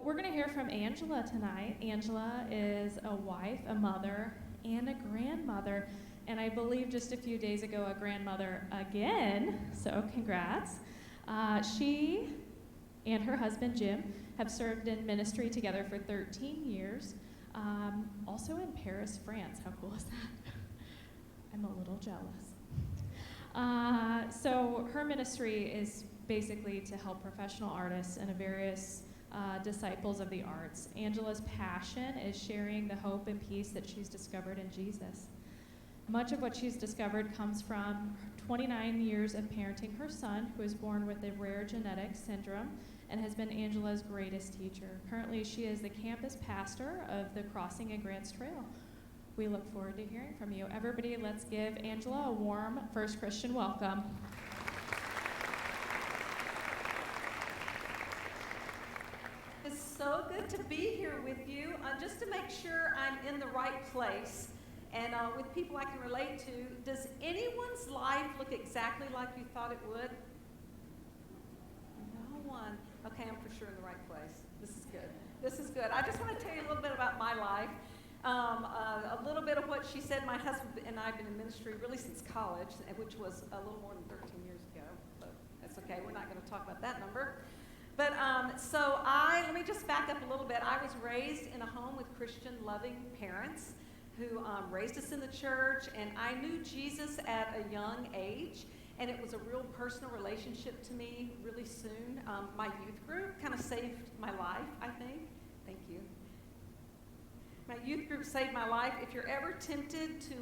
we're going to hear from Angela tonight. Angela is a wife, a mother, and a grandmother. And I believe just a few days ago, a grandmother again. So congrats. She and her husband, Jim, have served in ministry together for 13 years. Also in Paris, France. How cool is that? I'm a little jealous. So her ministry is basically to help professional artists and various disciples of the arts. Angela's passion is sharing the hope and peace that she's discovered in Jesus. Much of what she's discovered comes from 29 years of parenting her son, who was born with a rare genetic syndrome and has been Angela's greatest teacher. Currently, she is the campus pastor of the Crossing and Grants Trail. We look forward to hearing from you. Everybody, let's give Angela a warm First Christian welcome. It's so good to be here with you. Just to make sure I'm in the right place and with people I can relate to, does anyone's life look exactly like you thought it would? No one. Okay, I'm for sure in the right place. This is good. This is good. I just want to tell you a little bit about my life. A little bit of what she said. My husband and I have been in ministry really since college, which was a little more than 13 years ago. But that's okay. We're not going to talk about that number. But let me just back up a little bit. I was raised in a home with Christian, loving parents who raised us in the church, and I knew Jesus at a young age, and it was a real personal relationship to me really soon. My youth group kind of saved my life, I think. Thank you. My youth group saved my life. If you're ever tempted to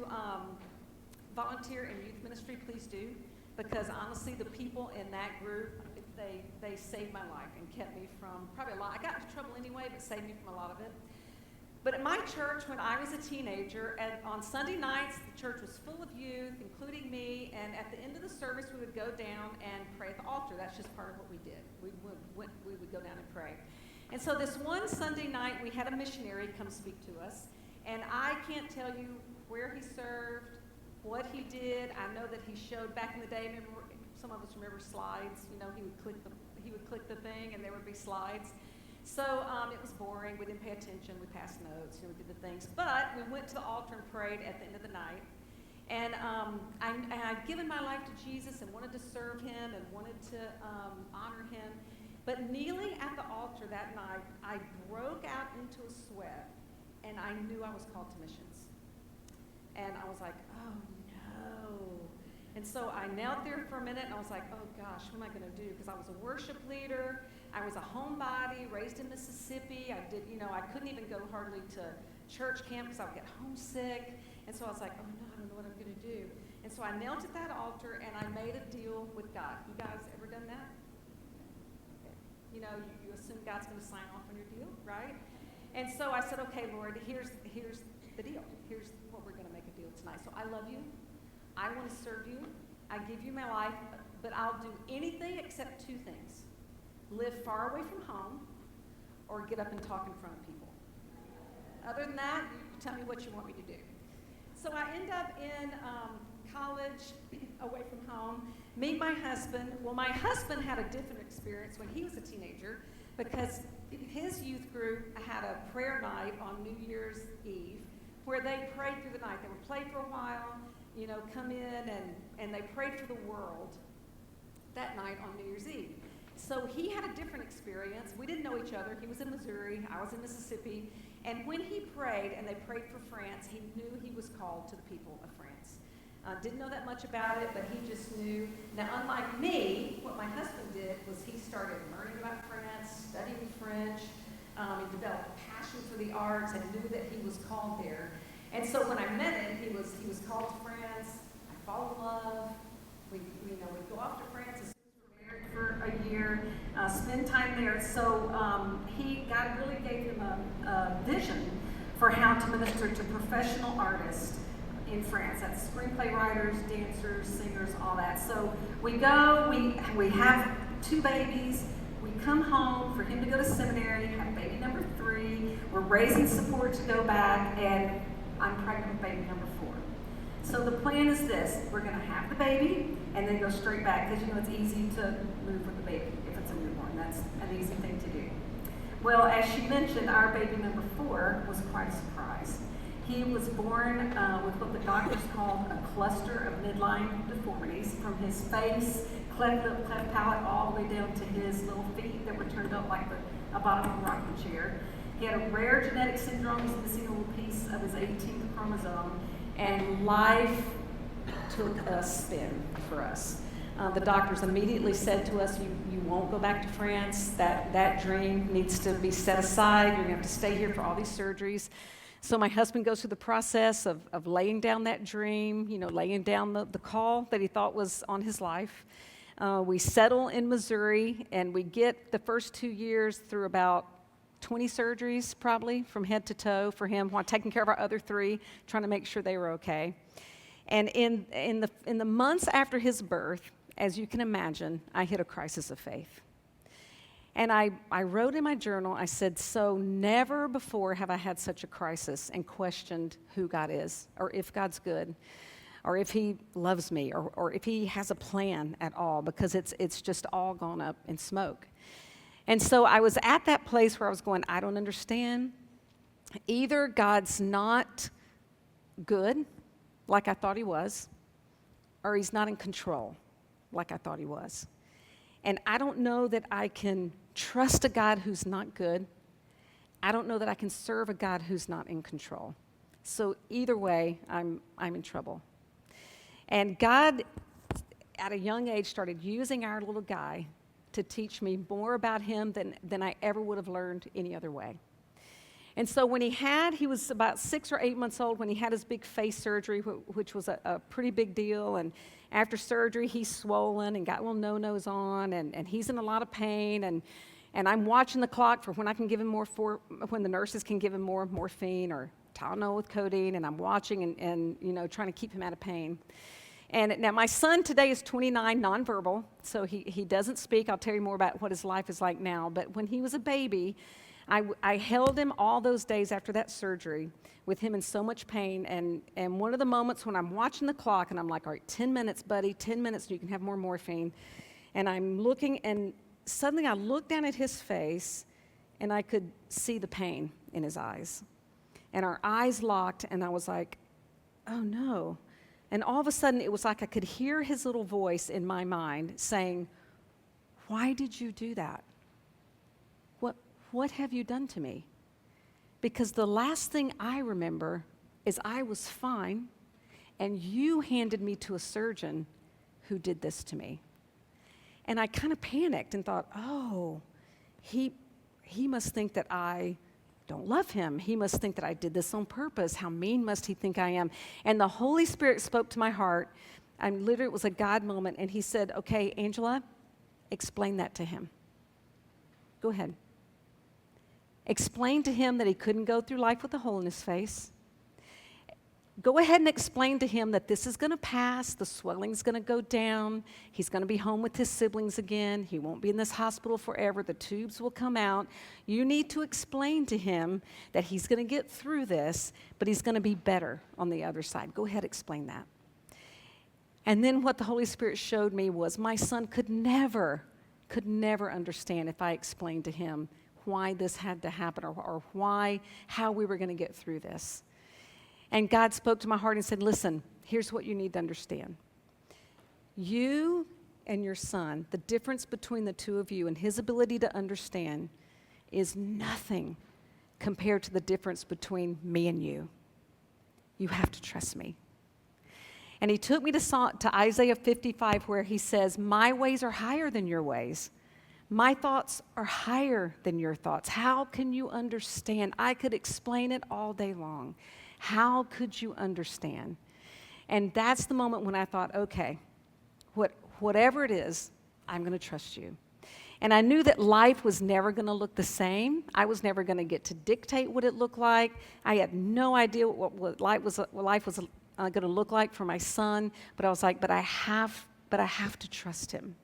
volunteer in youth ministry, please do, because honestly, the people in that group, they saved my life and kept me from probably a lot. I got into trouble anyway, but saved me from a lot of it. But at my church, when I was a teenager, on Sunday nights, the church was full of youth, including me, and at the end of the service, we would go down and pray at the altar. That's just part of what we did. We would go down and pray. And so this one Sunday night, we had a missionary come speak to us, and I can't tell you where he served, what he did. I know that he showed back in the day. Remember, some of us remember slides. You know, he would click the thing, and there would be slides. So it was boring. We didn't pay attention. We passed notes. We did the things. But we went to the altar and prayed at the end of the night. And I'd given my life to Jesus and wanted to serve him and wanted to honor him. But kneeling at the altar that night, I broke out into a sweat, and I knew I was called to missions. And I was like, oh, no. And so I knelt there for a minute, and I was like, oh, gosh, what am I going to do? Because I was a worship leader. I was a homebody, raised in Mississippi. I couldn't even go hardly to church camp because I would get homesick. And so I was like, oh, no, I don't know what I'm going to do. And so I knelt at that altar, and I made a deal with God. You guys ever done that? You know, you assume God's going to sign off on your deal, right? And so I said, okay, Lord, here's the deal. Here's what we're going to make a deal tonight. So I love you. I want to serve you. I give you my life, but I'll do anything except two things. Live far away from home or get up and talk in front of people. Other than that, you tell me what you want me to do. So I end up in college, away from home, meet my husband. Well, my husband had a different experience when he was a teenager because his youth group had a prayer night on New Year's Eve where they prayed through the night. They would play for a while, come in, and they prayed for the world that night on New Year's Eve. So he had a different experience. We didn't know each other. He was in Missouri. I was in Mississippi. And when he prayed, and they prayed for France, he knew he was called to the people of France. Didn't know that much about it, but he just knew. Now, unlike me, what my husband did was he started learning about France, studying French. He developed a passion for the arts and knew that he was called there. And so when I met him, he was called to France. I fall in love. We'd go off to France as soon as we were married for a year, spend time there. So God really gave him a vision for how to minister to professional artists in France. That's screenplay writers, dancers, singers, all that. So we go, we have 2 babies. We come home for him to go to seminary, have baby number 3. We're raising support to go back, and I'm pregnant with baby number 4. So the plan is this. We're going to have the baby and then go straight back because, it's easy to move with the baby if it's a newborn. That's an easy thing to do. Well, as she mentioned, our baby number 4 was quite a surprise. He was born with what the doctors called a cluster of midline deformities from his face, cleft lip, cleft palate, all the way down to his little feet that were turned up like a bottom of a rocking chair. He had a rare genetic syndrome. He's missing a little piece of his 18th chromosome, and life took a spin for us. The doctors immediately said to us, you won't go back to France. That dream needs to be set aside. You're going to have to stay here for all these surgeries. So my husband goes through the process of laying down that dream, laying down the call that he thought was on his life. We settle in Missouri, and we get the first 2 years through about 20 surgeries, probably, from head to toe for him, while taking care of our other 3, trying to make sure they were okay. And in the months after his birth, as you can imagine, I hit a crisis of faith. And I wrote in my journal, I said, so never before have I had such a crisis and questioned who God is, or if God's good, or if he loves me, or if he has a plan at all, because it's just all gone up in smoke. And so I was at that place where I was going, I don't understand. Either God's not good, like I thought he was, or he's not in control, like I thought he was. And I don't know that I can trust a God who's not good. I don't know that I can serve a God who's not in control. So either way, I'm in trouble. And God, at a young age, started using our little guy to teach me more about him than I ever would have learned any other way. And so when he was about 6 or 8 months old when he had his big face surgery, which was a pretty big deal. And after surgery, he's swollen and got little no-nos on, and he's in a lot of pain. And I'm watching the clock for when I can give him when the nurses can give him more morphine or Tylenol with codeine, and I'm watching and trying to keep him out of pain. And now my son today is 29, nonverbal, so he doesn't speak. I'll tell you more about what his life is like now. But when he was a baby, I held him all those days after that surgery with him in so much pain. And one of the moments when I'm watching the clock and I'm like, all right, 10 minutes, buddy, 10 minutes, and you can have more morphine. And I'm looking, and suddenly I looked down at his face, and I could see the pain in his eyes. And our eyes locked, and I was like, oh no. And all of a sudden, it was like I could hear his little voice in my mind saying, why did you do that? What have you done to me? Because the last thing I remember is I was fine, and you handed me to a surgeon who did this to me. And I kind of panicked and thought, oh, he must think that I don't love him. He must think that I did this on purpose. How mean must he think I am? And the Holy Spirit spoke to my heart. It was a God moment, and he said, okay, Angela, explain that to him. Go ahead. Explain to him that he couldn't go through life with a hole in his face. Go ahead and explain to him that this is going to pass, the swelling's going to go down, he's going to be home with his siblings again, he won't be in this hospital forever, the tubes will come out. You need to explain to him that he's going to get through this, but he's going to be better on the other side. Go ahead, explain that. And then what the Holy Spirit showed me was my son could never understand if I explained to him why this had to happen, or how we were going to get through this. And God spoke to my heart and said, listen, here's what you need to understand. You and your son, the difference between the two of you and his ability to understand is nothing compared to the difference between me and you. You have to trust me. And he took me to Isaiah 55, where he says, my ways are higher than your ways. My thoughts are higher than your thoughts. How can you understand? I could explain it all day long. How could you understand? And that's the moment when I thought, okay, whatever it is, I'm going to trust you. And I knew that life was never going to look the same. I was never going to get to dictate what it looked like. I had no idea what life was going to look like for my son. But I was like, but I have to trust him.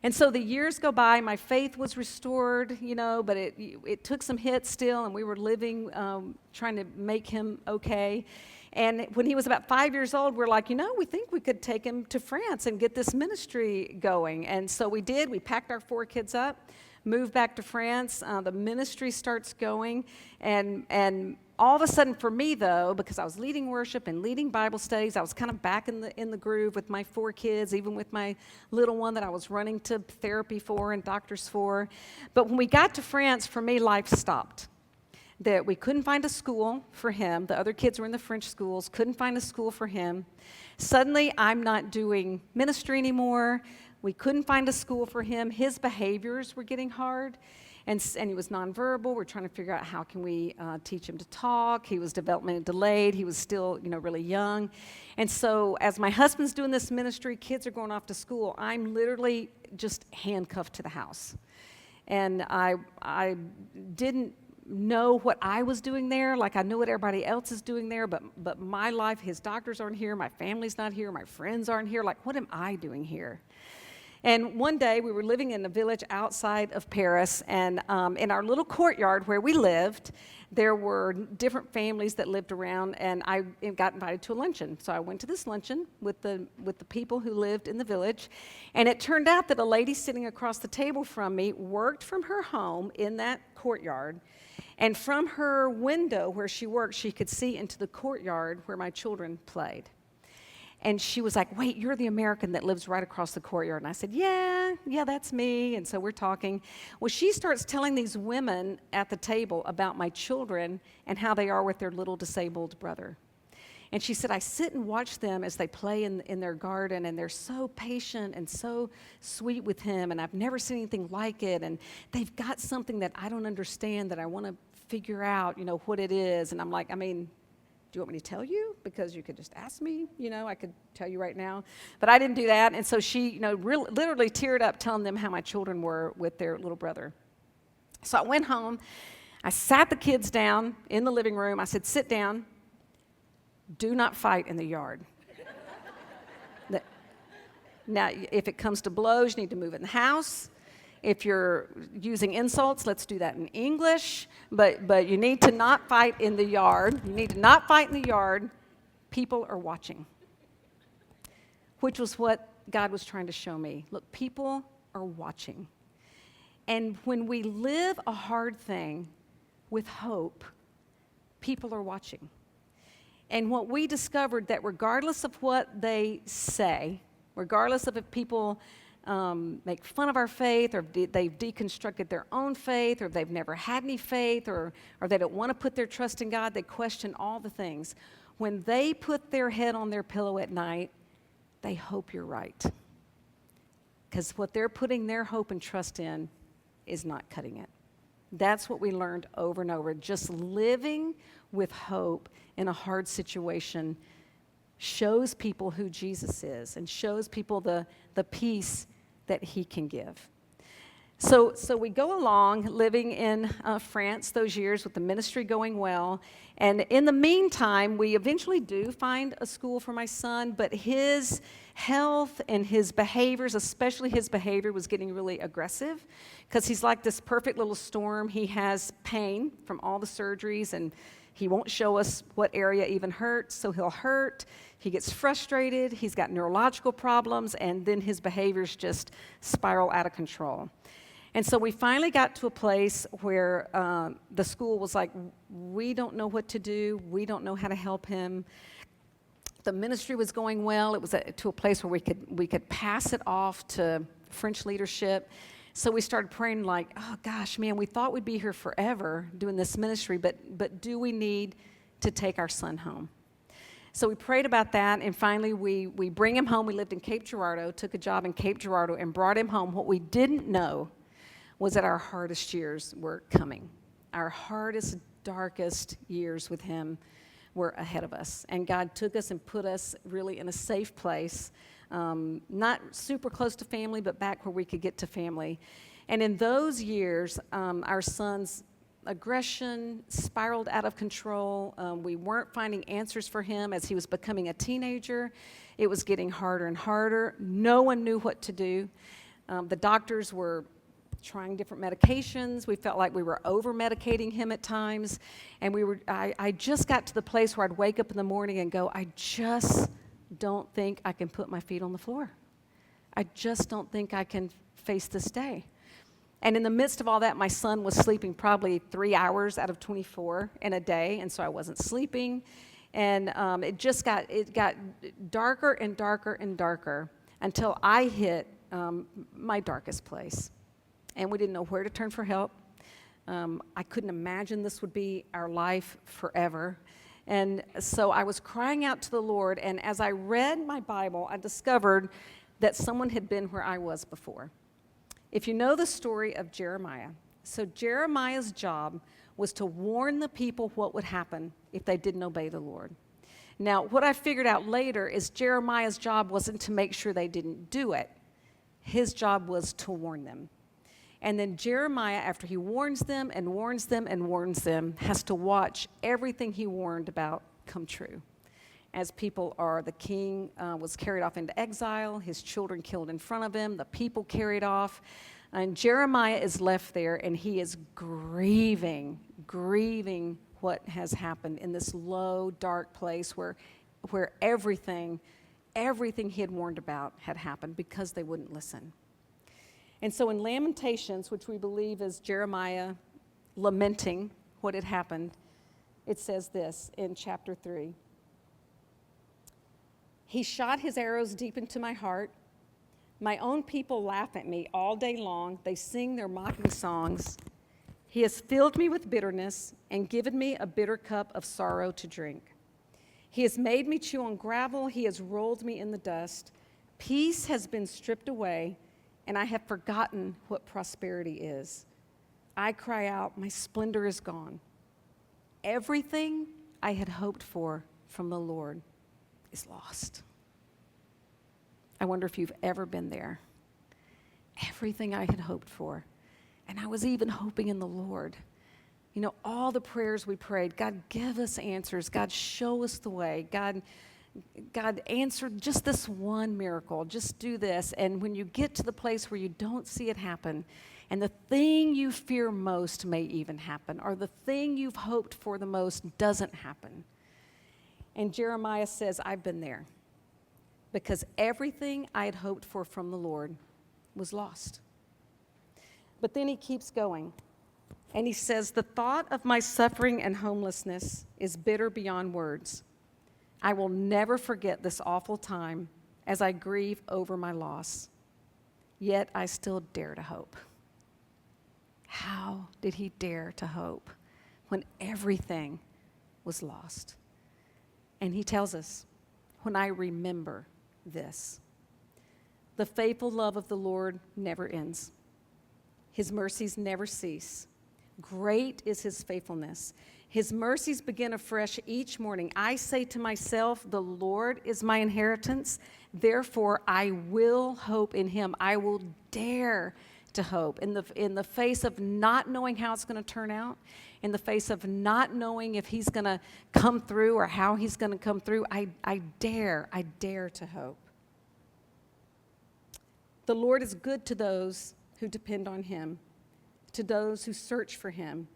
And so the years go by, my faith was restored, but it took some hits still, and we were living, trying to make him okay. And when he was about 5 years old, we're like, we think we could take him to France and get this ministry going. And so we did. We packed our 4 kids up, move back to France. The ministry starts going, and all of a sudden for me, though, because I was leading worship and leading Bible studies, I was kind of back in the groove with my 4 kids, even with my little one that I was running to therapy for and doctors for. But when we got to France, for me, life stopped. That we couldn't find a school for him. The other kids were in the French schools, couldn't find a school for him. Suddenly, I'm not doing ministry anymore. We couldn't find a school for him. His behaviors were getting hard, and he was nonverbal. We're trying to figure out how can we teach him to talk. He was developmentally delayed. He was still, really young. And so as my husband's doing this ministry, kids are going off to school, I'm literally just handcuffed to the house. And I didn't know what I was doing there, like I knew what everybody else is doing there, but my life, his doctors aren't here, my family's not here, my friends aren't here, like what am I doing here? And one day we were living in a village outside of Paris, and in our little courtyard where we lived, there were different families that lived around, and I got invited to a luncheon. So I went to this luncheon with the people who lived in the village, and it turned out that a lady sitting across the table from me worked from her home in that courtyard, and from her window where she worked, she could see into the courtyard where my children played. And she was like, wait, you're the American that lives right across the courtyard. And I said, yeah, that's me. And so we're talking. Well, she starts telling these women at the table about my children and how they are with their little disabled brother. And she said, I sit and watch them as they play in their garden, and they're so patient and so sweet with him, and I've never seen anything like it. And they've got something that I don't understand that I want to figure out, what it is. And I'm like, do you want me to tell you? Because you could just ask me, I could tell you right now. But I didn't do that. And so she, literally teared up telling them how my children were with their little brother. So I went home. I sat the kids down in the living room. I said, sit down. Do not fight in the yard. Now, if it comes to blows, you need to move in the house. If you're using insults, let's do that in English. But you need to not fight in the yard. You need to not fight in the yard. People are watching. Which was what God was trying to show me. Look, people are watching. And when we live a hard thing with hope, people are watching. And what we discovered that regardless of what they say, regardless of if people make fun of our faith, or they've deconstructed their own faith, or they've never had any faith, or they don't want to put their trust in God, they question all the things. When they put their head on their pillow at night, they hope you're right. Because what they're putting their hope and trust in is not cutting it. That's what we learned over and over. Just living with hope in a hard situation shows people who Jesus is and shows people the peace that he can give. So we go along living in France those years with the ministry going well. And in the meantime, we eventually do find a school for my son, but his health and his behaviors, especially his behavior, was getting really aggressive because he's like this perfect little storm. He has pain from all the surgeries, and he won't show us what area even hurts, so he'll hurt. He gets frustrated. He's got neurological problems, and then his behaviors just spiral out of control. And so we finally got to a place where the school was like, we don't know what to do. We don't know how to help him. The ministry was going well. It was to a place where we could pass it off to French leadership. So we started praying like, oh gosh, man, we thought we'd be here forever doing this ministry, but do we need to take our son home? So we prayed about that, and finally we bring him home. We lived in Cape Girardeau, took a job in Cape Girardeau, and brought him home. What we didn't know was that our hardest years were coming. Our hardest, darkest years with him were ahead of us. And God took us and put us really in a safe place, not super close to family, but back where we could get to family. And in those years, our son's aggression spiraled out of control. We weren't finding answers for him as he was becoming a teenager. It was getting harder and harder. No one knew what to do. The doctors were trying different medications. We felt like we were over-medicating him at times. And I just got to the place where I'd wake up in the morning and go, I just don't think I can put my feet on the floor. I just don't think I can face this day. And in the midst of all that, my son was sleeping probably 3 hours out of 24 in a day, and so I wasn't sleeping. And it got darker and darker and darker until I hit my darkest place. And we didn't know where to turn for help. I couldn't imagine this would be our life forever. And so I was crying out to the Lord, and as I read my Bible, I discovered that someone had been where I was before. If you know the story of Jeremiah, so Jeremiah's job was to warn the people what would happen if they didn't obey the Lord. Now, what I figured out later is Jeremiah's job wasn't to make sure they didn't do it. His job was to warn them. And then Jeremiah, after he warns them and warns them and warns them, has to watch everything he warned about come true. As the king was carried off into exile, his children killed in front of him, the people carried off, and Jeremiah is left there, and he is grieving what has happened in this low, dark place where everything he had warned about had happened because they wouldn't listen. And so in Lamentations, which we believe is Jeremiah lamenting what had happened, it says this in chapter 3. He shot his arrows deep into my heart. My own people laugh at me all day long. They sing their mocking songs. He has filled me with bitterness and given me a bitter cup of sorrow to drink. He has made me chew on gravel. He has rolled me in the dust. Peace has been stripped away, and I have forgotten what prosperity is. I cry out, my splendor is gone. Everything I had hoped for from the Lord is lost. I wonder if you've ever been there. Everything I had hoped for. And I was even hoping in the Lord. You know, all the prayers we prayed, God, give us answers. God, show us the way. God answer just this one miracle. Just do this. And when you get to the place where you don't see it happen, and the thing you fear most may even happen, or the thing you've hoped for the most doesn't happen. And Jeremiah says, I've been there, because everything I had hoped for from the Lord was lost. But then he keeps going, and he says, the thought of my suffering and homelessness is bitter beyond words. I will never forget this awful time as I grieve over my loss. Yet I still dare to hope. How did he dare to hope when everything was lost? And he tells us, when I remember this, the faithful love of the Lord never ends. His mercies never cease. Great is his faithfulness. His mercies begin afresh each morning. I say to myself, the Lord is my inheritance. Therefore, I will hope in him. I will dare to hope. In the face of not knowing how it's going to turn out, in the face of not knowing if he's going to come through or how he's going to come through, I dare to hope. The Lord is good to those who depend on him, to those who search for him.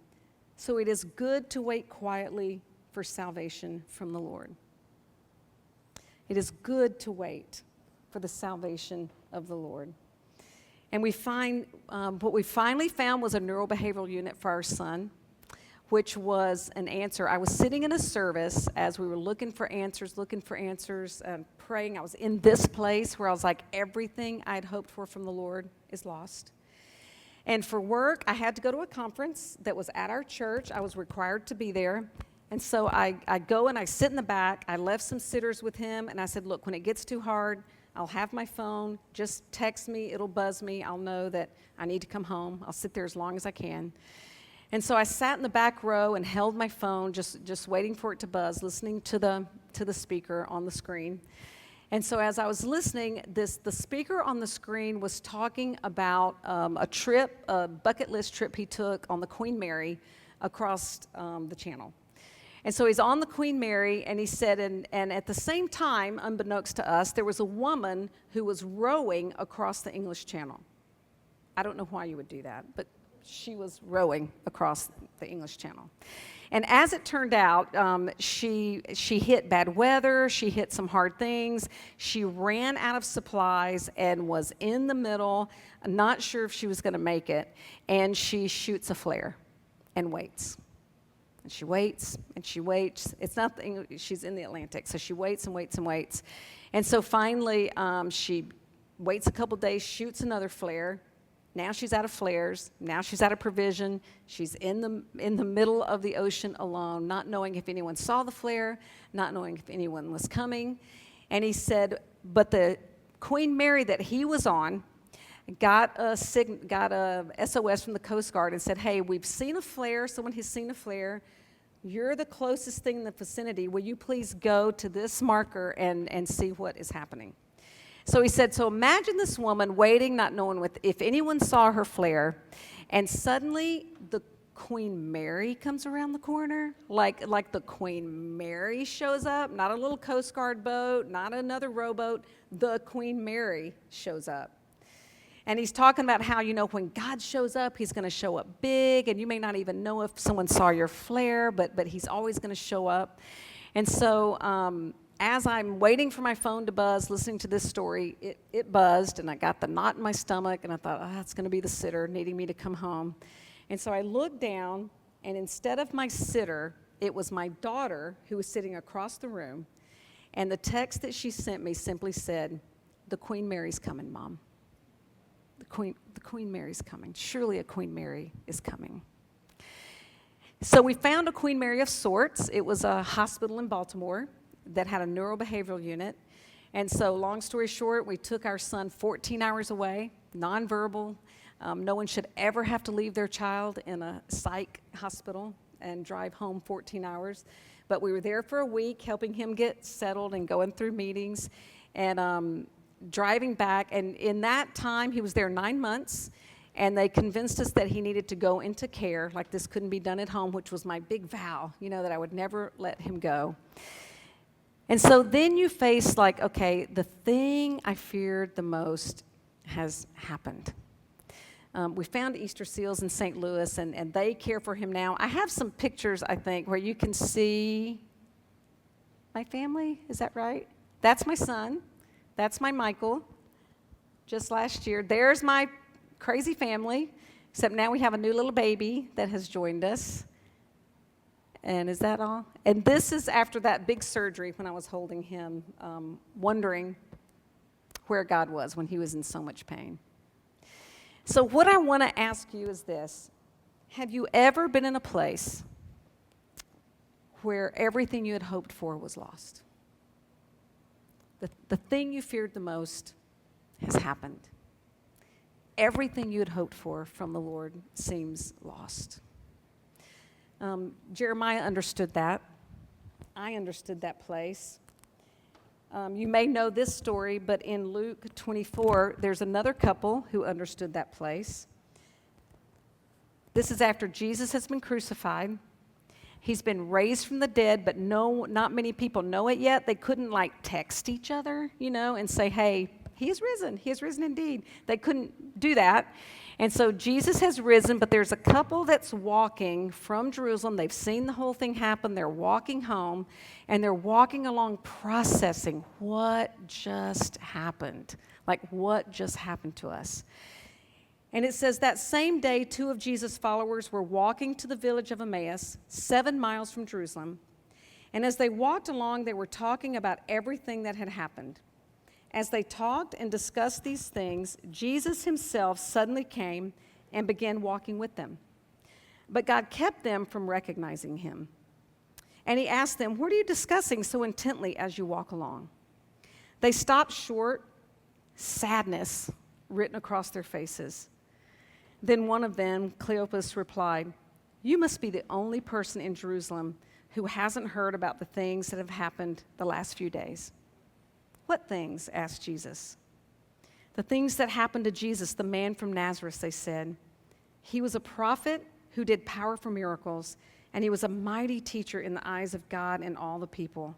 So it is good to wait quietly for salvation from the Lord. It is good to wait for the salvation of the Lord. And we find, what we finally found was a neurobehavioral unit for our son, which was an answer. I was sitting in a service as we were looking for answers, praying. I was in this place where I was like, everything I had hoped for from the Lord is lost. And for work, I had to go to a conference that was at our church. I was required to be there. And so I go and I sit in the back. I left some sitters with him, and I said, look, when it gets too hard, I'll have my phone. Just text me. It'll buzz me. I'll know that I need to come home. I'll sit there as long as I can. And so I sat in the back row and held my phone, just waiting for it to buzz, listening to the speaker on the screen. And so as I was listening, the speaker on the screen was talking about a bucket list trip he took on the Queen Mary across the channel. And so he's on the Queen Mary, and he said, and at the same time, unbeknownst to us, there was a woman who was rowing across the English Channel. I don't know why you would do that, but she was rowing across the English Channel. And as it turned out, she hit bad weather, she hit some hard things, she ran out of supplies and was in the middle, not sure if she was going to make it, and she shoots a flare and waits. And she waits, and she waits. It's not she's in the Atlantic, so she waits and waits and waits. And so finally, she waits a couple days, shoots another flare. Now she's out of flares. Now she's out of provision. She's in the middle of the ocean alone, not knowing if anyone saw the flare, not knowing if anyone was coming. And he said, but the Queen Mary that he was on got a SOS from the Coast Guard and said, hey, we've seen a flare. Someone has seen a flare. You're the closest thing in the vicinity. Will you please go to this marker and see what is happening? So he said, so imagine this woman waiting, not knowing if anyone saw her flare, and suddenly the Queen Mary comes around the corner, like the Queen Mary shows up, not a little Coast Guard boat, not another rowboat, the Queen Mary shows up. And he's talking about how, when God shows up, he's going to show up big, and you may not even know if someone saw your flare, but he's always going to show up. And so as I'm waiting for my phone to buzz, listening to this story, it buzzed, and I got the knot in my stomach, and I thought, it's going to be the sitter needing me to come home. And so I looked down, and instead of my sitter, it was my daughter who was sitting across the room, and the text that she sent me simply said, the Queen Mary's coming, Mom. The Queen Mary's coming. Surely a Queen Mary is coming. So we found a Queen Mary of sorts. It was a hospital in Baltimore that had a neurobehavioral unit. And so long story short, we took our son 14 hours away, nonverbal. No one should ever have to leave their child in a psych hospital and drive home 14 hours. But we were there for a week, helping him get settled and going through meetings and driving back. And in that time, he was there 9 months. And they convinced us that he needed to go into care, like this couldn't be done at home, which was my big vow, that I would never let him go. And so then you face okay, the thing I feared the most has happened. We found Easter seals in St. Louis, and they care for him now. I have some pictures, I think, where you can see my family. Is that right? That's my son. That's my Michael, just last year. There's my crazy family, except now we have a new little baby that has joined us. And is that all? And this is after that big surgery when I was holding him, wondering where God was when he was in so much pain. So what I want to ask you is this. Have you ever been in a place where everything you had hoped for was lost? The thing you feared the most has happened. Everything you had hoped for from the Lord seems lost. Jeremiah understood that. I understood that place. You may know this story, but in Luke 24, there's another couple who understood that place. This is after Jesus has been crucified. He's been raised from the dead, but not many people know it yet. They couldn't text each other, and say, hey, he is risen. He is risen indeed. They couldn't do that. And so Jesus has risen, but there's a couple that's walking from Jerusalem. They've seen the whole thing happen. They're walking home, and they're walking along processing what just happened. What just happened to us? And it says that same day, 2 of Jesus' followers were walking to the village of Emmaus, 7 miles from Jerusalem. And as they walked along, they were talking about everything that had happened. As they talked and discussed these things, Jesus himself suddenly came and began walking with them. But God kept them from recognizing him. And he asked them, what are you discussing so intently as you walk along? They stopped short, sadness written across their faces. Then one of them, Cleopas, replied, you must be the only person in Jerusalem who hasn't heard about the things that have happened the last few days. What things? Asked Jesus. The things that happened to Jesus, the man from Nazareth, they said. He was a prophet who did powerful miracles, and he was a mighty teacher in the eyes of God and all the people.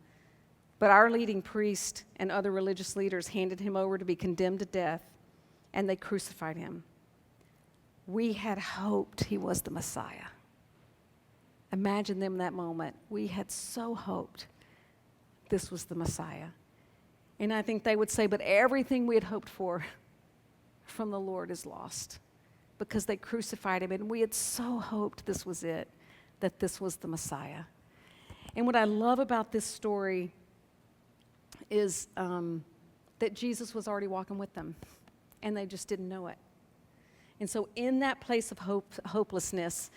But our leading priest and other religious leaders handed him over to be condemned to death, and they crucified him. We had hoped he was the Messiah. Imagine them in that moment. We had so hoped this was the Messiah. And I think they would say, but everything we had hoped for from the Lord is lost because they crucified him. And we had so hoped this was it, that this was the Messiah. And what I love about this story is that Jesus was already walking with them, and they just didn't know it. And so in that place of hopelessness,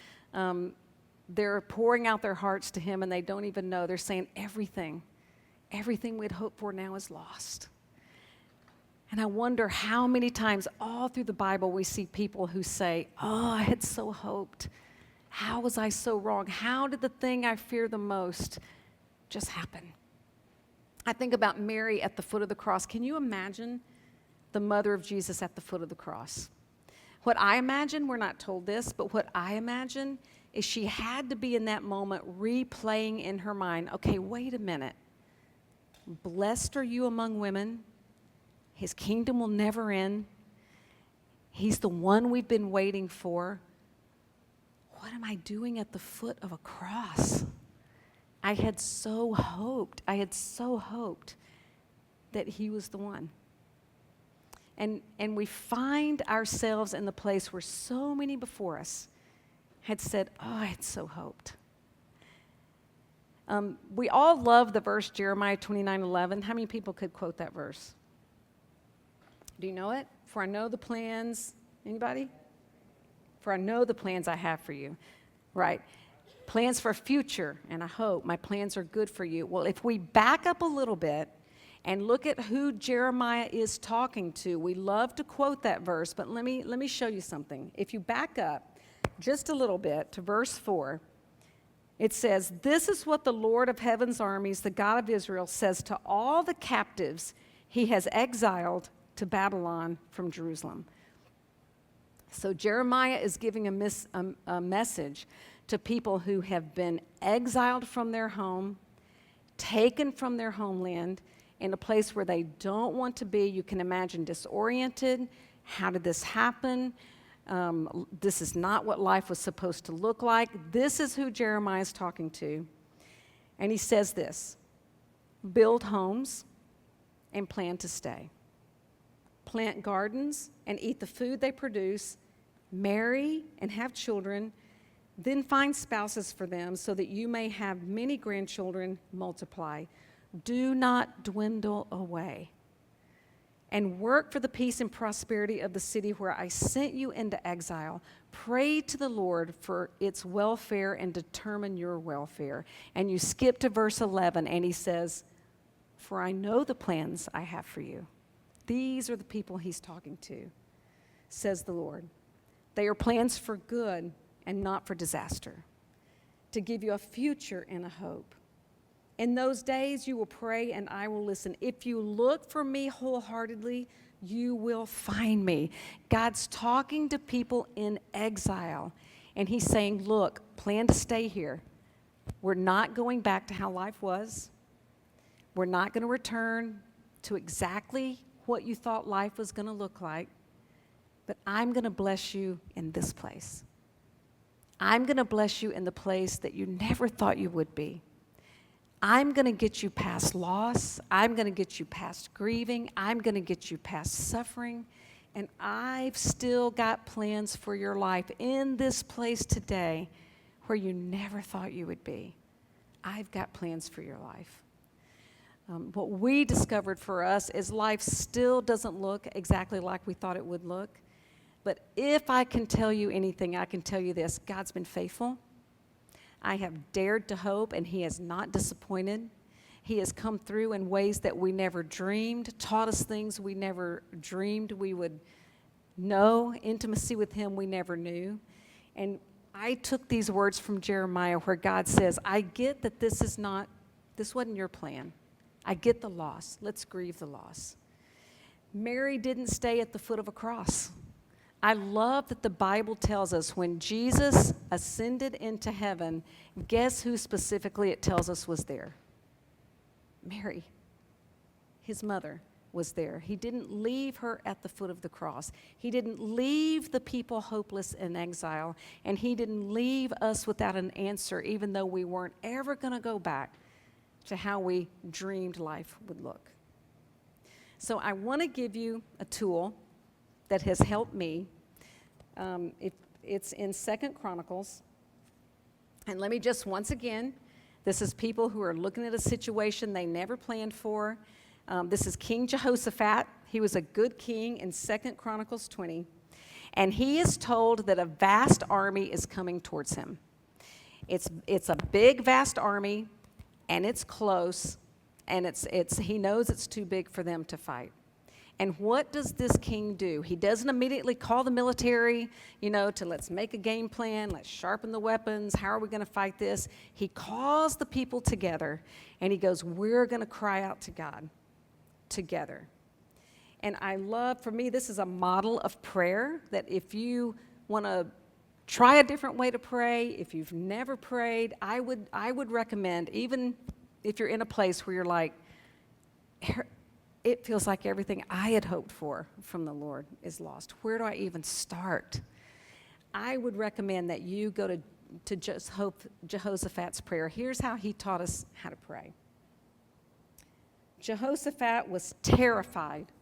they're pouring out their hearts to him, and they don't even know. They're saying everything we'd hoped for now is lost. And I wonder how many times all through the Bible we see people who say, oh, I had so hoped. How was I so wrong? How did the thing I fear the most just happen? I think about Mary at the foot of the cross. Can you imagine the mother of Jesus at the foot of the cross? What I imagine, we're not told this, but what I imagine is she had to be in that moment replaying in her mind, okay, wait a minute. Blessed are you among women. His kingdom will never end. He's the one we've been waiting for. What am I doing at the foot of a cross? I had so hoped that he was the one. And we find ourselves in the place where so many before us had said, oh, I had so hoped. We all love the verse Jeremiah 29:11. How many people could quote that verse? Do you know it? For I know the plans, anybody? For I know the plans I have for you, right? Plans for future and a hope. My plans are good for you. Well, if we back up a little bit and look at who Jeremiah is talking to, we love to quote that verse, but let me show you something. If you back up just a little bit to verse 4, it says, this is what the Lord of heaven's armies, the God of Israel, says to all the captives he has exiled to Babylon from Jerusalem. So Jeremiah is giving a message to people who have been exiled from their home, taken from their homeland, in a place where they don't want to be. You can imagine disoriented. How did this happen? This is not what life was supposed to look like. This is who Jeremiah is talking to. And he says this, build homes and plan to stay. Plant gardens and eat the food they produce. Marry and have children. Then find spouses for them so that you may have many grandchildren. Multiply. Do not dwindle away. And work for the peace and prosperity of the city where I sent you into exile. Pray to the Lord for its welfare and determine your welfare. And you skip to verse 11, and he says, for I know the plans I have for you. These are the people he's talking to, says the Lord. They are plans for good and not for disaster, to give you a future and a hope. In those days you will pray and I will listen. If you look for me wholeheartedly, you will find me. God's talking to people in exile, and he's saying, look, plan to stay here. We're not going back to how life was. We're not going to return to exactly what you thought life was going to look like, but I'm going to bless you in this place. I'm going to bless you in the place that you never thought you would be. I'm going to get you past loss. I'm going to get you past grieving. I'm going to get you past suffering. And I've still got plans for your life in this place today where you never thought you would be. I've got plans for your life. What we discovered for us is life still doesn't look exactly like we thought it would look. But if I can tell you anything, I can tell you this. God's been faithful. I have dared to hope, and he has not disappointed. He has come through in ways that we never dreamed, taught us things we never dreamed we would know, intimacy with him we never knew. And I took these words from Jeremiah where God says, I get that this wasn't your plan. I get the loss. Let's grieve the loss. Mary didn't stay at the foot of a cross. I love that the Bible tells us when Jesus ascended into heaven, guess who specifically it tells us was there? Mary, his mother. was there. He didn't leave her at the foot of the cross. He didn't leave the people hopeless in exile, and he didn't leave us without an answer, even though we weren't ever going to go back to how we dreamed life would look. So I want to give you a tool that has helped me. It's in 2 Chronicles. And let me just, once again, this is people who are looking at a situation they never planned for. This is King Jehoshaphat. He was a good king in 2 Chronicles 20. And he is told that a vast army is coming towards him. It's a big, vast army, and it's close, and he knows it's too big for them to fight. And what does this king do? He doesn't immediately call the military, to let's make a game plan, let's sharpen the weapons, how are we going to fight this? He calls the people together, and he goes, we're going to cry out to God together. And for me, this is a model of prayer that if you want to try a different way to pray, if you've never prayed, I would recommend, even if you're in a place where you're like, it feels like everything I had hoped for from the Lord is lost. Where do I even start? I would recommend that you go to Jehoshaphat's prayer. Here's how he taught us how to pray. Jehoshaphat was terrified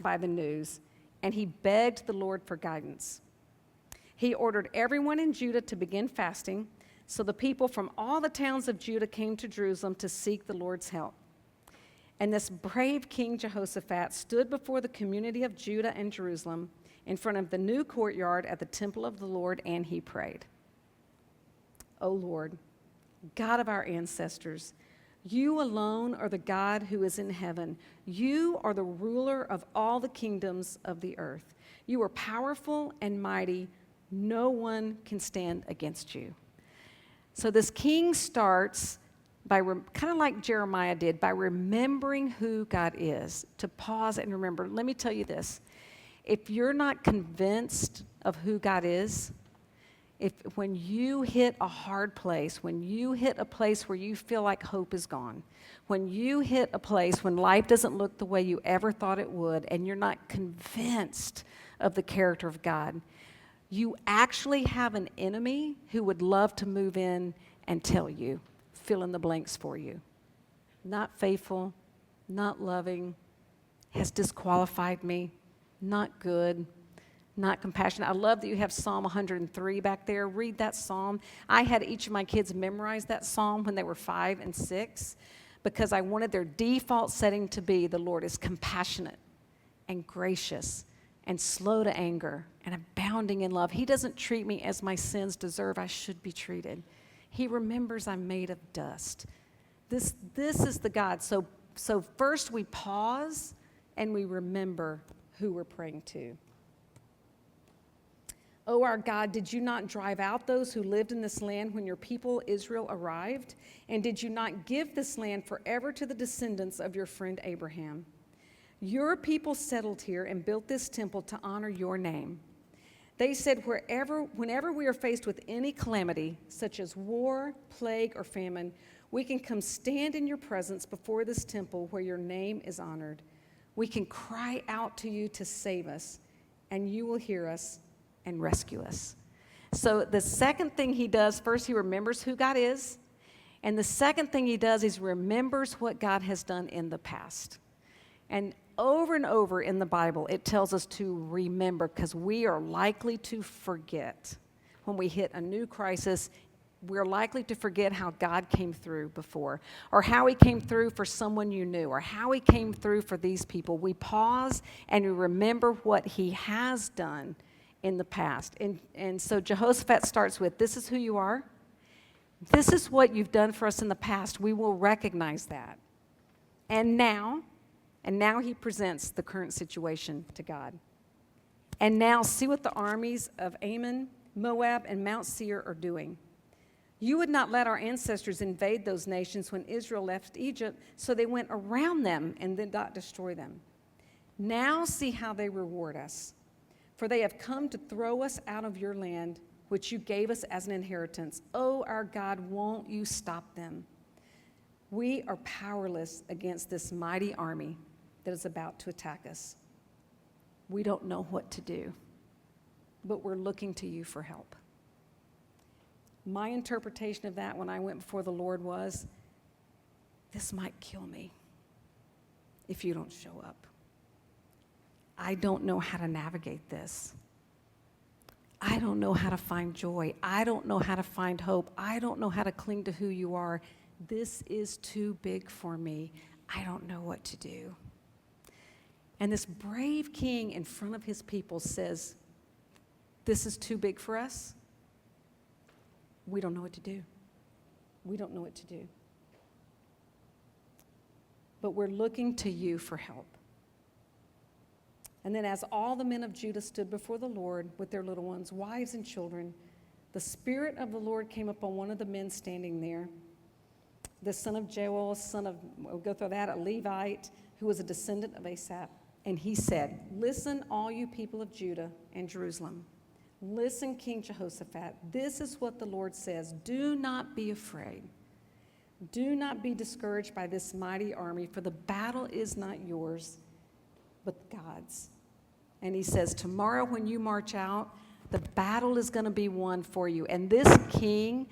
by the news, and he begged the Lord for guidance. He ordered everyone in Judah to begin fasting, so the people from all the towns of Judah came to Jerusalem to seek the Lord's help. And this brave King Jehoshaphat stood before the community of Judah and Jerusalem in front of the new courtyard at the temple of the Lord, and he prayed, O Lord, God of our ancestors, you alone are the God who is in heaven. You are the ruler of all the kingdoms of the earth. You are powerful and mighty. No one can stand against you. So this king starts by, kind of like Jeremiah did, by remembering who God is, to pause and remember. Let me tell you this. If you're not convinced of who God is, when you hit a hard place, when you hit a place where you feel like hope is gone, when you hit a place when life doesn't look the way you ever thought it would, and you're not convinced of the character of God, you actually have an enemy who would love to move in and tell you, fill in the blanks for you. Not faithful, not loving, has disqualified me, not good, not compassionate. I love that you have Psalm 103 back there. Read that psalm. I had each of my kids memorize that psalm when they were 5 and 6 because I wanted their default setting to be the Lord is compassionate and gracious and slow to anger and abounding in love. He doesn't treat me as my sins deserve I should be treated. He remembers I'm made of dust. This is the God. So first we pause and we remember who we're praying to. Oh, our God, did you not drive out those who lived in this land when your people Israel arrived? And did you not give this land forever to the descendants of your friend Abraham? Your people settled here and built this temple to honor your name. They said, whenever we are faced with any calamity, such as war, plague, or famine, we can come stand in your presence before this temple where your name is honored. We can cry out to you to save us, and you will hear us and rescue us. So the second thing he does, first he remembers who God is, and the second thing he does is remembers what God has done in the past. And over in the Bible, it tells us to remember because we are likely to forget. When we hit a new crisis, we're likely to forget how God came through before, or how he came through for someone you knew, or how he came through for these people. We pause and we remember what he has done in the past. And so Jehoshaphat starts with, this is who you are. This is what you've done for us in the past. We will recognize that. And now he presents the current situation to God. And now see what the armies of Ammon, Moab, and Mount Seir are doing. You would not let our ancestors invade those nations when Israel left Egypt, so they went around them and did not destroy them. Now see how they reward us. For they have come to throw us out of your land, which you gave us as an inheritance. Oh, our God, won't you stop them? We are powerless against this mighty army. that is about to attack us. We don't know what to do, but we're looking to you for help. My interpretation of that when I went before the Lord was, this might kill me if you don't show up. I don't know how to navigate this. I don't know how to find joy. I don't know how to find hope. I don't know how to cling to who you are. This is too big for me. I don't know what to do. And this brave king in front of his people says, this is too big for us. We don't know what to do. We don't know what to do. But we're looking to you for help. And then as all the men of Judah stood before the Lord with their little ones, wives and children, the Spirit of the Lord came upon one of the men standing there, the son of Joel, son of, we'll go through that, a Levite, who was a descendant of Asaph. And he said, listen, all you people of Judah and Jerusalem. Listen, King Jehoshaphat, this is what the Lord says. Do not be afraid. Do not be discouraged by this mighty army, for the battle is not yours, but God's. And he says, tomorrow when you march out, the battle is going to be won for you. And this king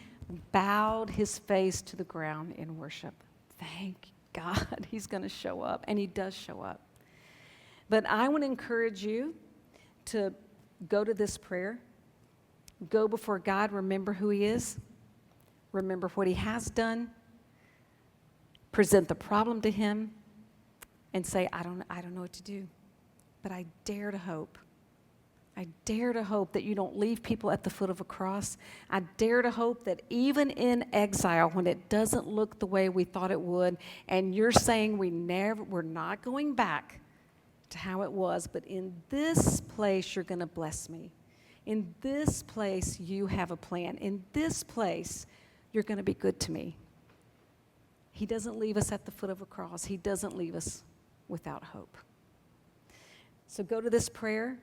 bowed his face to the ground in worship. Thank God he's going to show up, and he does show up. But I want to encourage you to go to this prayer. Go before God, remember who he is. Remember what he has done. Present the problem to him and say, I don't know what to do, but I dare to hope. I dare to hope that you don't leave people at the foot of a cross. I dare to hope that even in exile, when it doesn't look the way we thought it would, and you're saying we're not going back to how it was, but in this place you're going to bless me. In this place you have a plan. In this place you're going to be good to me. He doesn't leave us at the foot of a cross. He doesn't leave us without hope. So go to this prayer,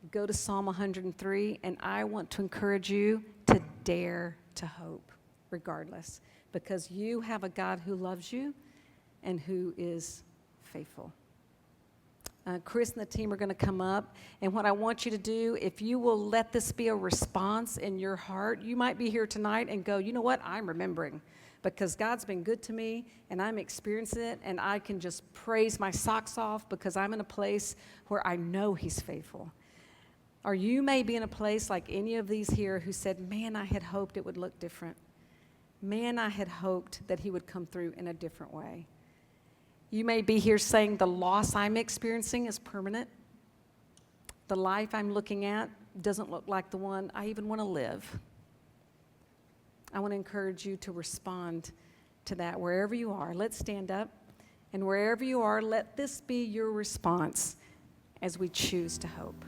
go to Psalm 103, and I want to encourage you to dare to hope regardless, because you have a God who loves you and who is faithful. Chris and the team are going to come up, and what I want you to do, if you will let this be a response in your heart, you might be here tonight and go, you know what, I'm remembering, because God's been good to me, and I'm experiencing it, and I can just praise my socks off because I'm in a place where I know he's faithful. Or you may be in a place like any of these here who said, man, I had hoped it would look different. Man, I had hoped that he would come through in a different way. You may be here saying the loss I'm experiencing is permanent. The life I'm looking at doesn't look like the one I even want to live. I want to encourage you to respond to that wherever you are. Let's stand up, and wherever you are, let this be your response as we choose to hope.